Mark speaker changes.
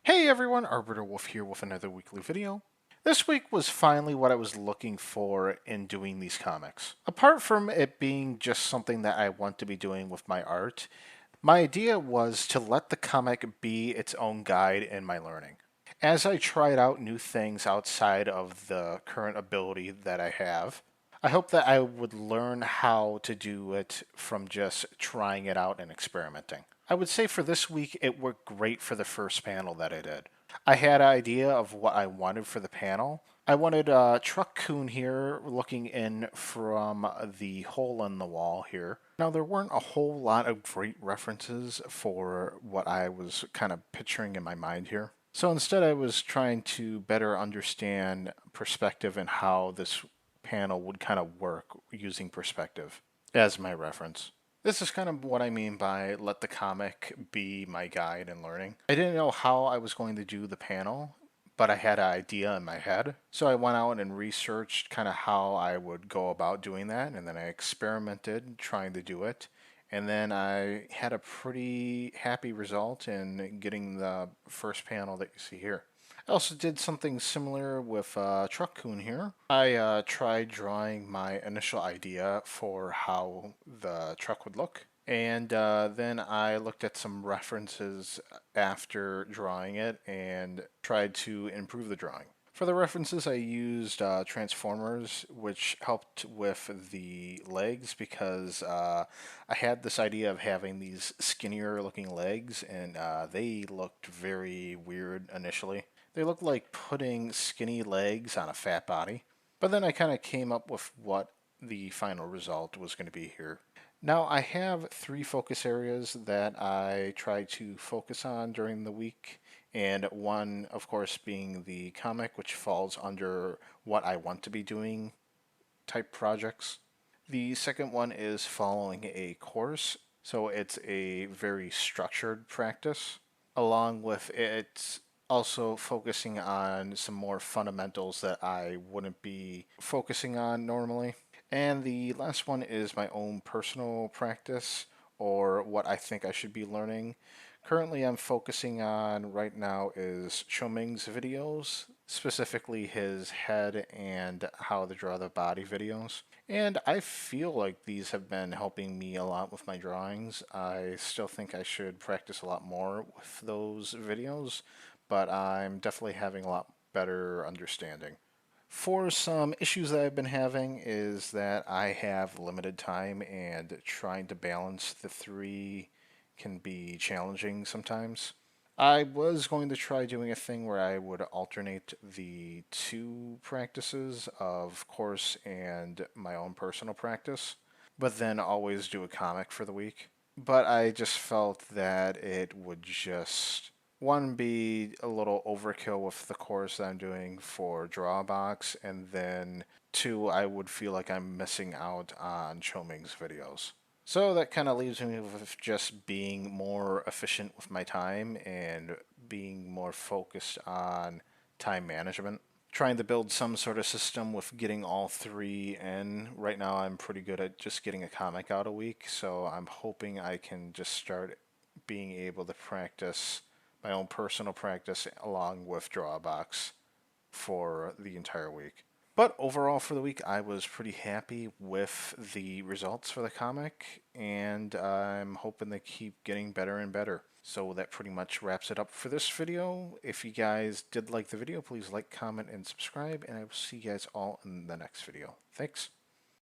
Speaker 1: Hey everyone, Arbiter Wolf here with another weekly video. This week was finally what I was looking for in doing these comics. Apart from it being just something that I want to be doing with my art, my idea was to let the comic be its own guide in my learning. As I tried out new things outside of the current ability that I have, I hope that I would learn how to do it from just trying it out and experimenting. I would say for this week, it worked great for the first panel that I did. I had an idea of what I wanted for the panel. I wanted Truck Coon here looking in from the hole in the wall here. Now, there weren't a whole lot of great references for what I was kind of picturing in my mind here. So instead, I was trying to better understand perspective and how this panel would kind of work using perspective as my reference. This is kind of what I mean by let the comic be my guide in learning. I didn't know how I was going to do the panel, but I had an idea in my head. So I went out and researched kind of how I would go about doing that, and then I experimented trying to do it. And then I had a pretty happy result in getting the first panel that you see here. I also did something similar with Truck Coon here. I tried drawing my initial idea for how the truck would look. And then I looked at some references after drawing it and tried to improve the drawing. For the references, I used Transformers, which helped with the legs because I had this idea of having these skinnier looking legs, and they looked very weird initially. They looked like putting skinny legs on a fat body. But then I kind of came up with what the final result was going to be here. Now, I have three focus areas that I try to focus on during the week, and one, of course, being the comic, which falls under what I want to be doing type projects. The second one is following a course, so it's a very structured practice. Along with it, also focusing on some more fundamentals that I wouldn't be focusing on normally. And the last one is my own personal practice or what I think I should be learning. Currently, I'm focusing on right now is Choming's videos, specifically his head and how to draw the body videos. And I feel like these have been helping me a lot with my drawings. I still think I should practice a lot more with those videos, but I'm definitely having a lot better understanding. For some issues that I've been having is that I have limited time and trying to balance the three can be challenging sometimes. I was going to try doing a thing where I would alternate the two practices of course and my own personal practice, but then always do a comic for the week. But I just felt that it would just one be a little overkill with the course that I'm doing for Drawbox, and then two, I would feel like I'm missing out on Choming's videos. So that kind of leaves me with just being more efficient with my time and being more focused on time management. Trying to build some sort of system with getting all three in. Right now, I'm pretty good at just getting a comic out a week, so I'm hoping I can just start being able to practice my own personal practice along with Drawbox for the entire week. But overall, for the week, I was pretty happy with the results for the comic, and I'm hoping they keep getting better and better. So that pretty much wraps it up for this video. If you guys did like the video, please like, comment, and subscribe, and I will see you guys all in the next video. Thanks.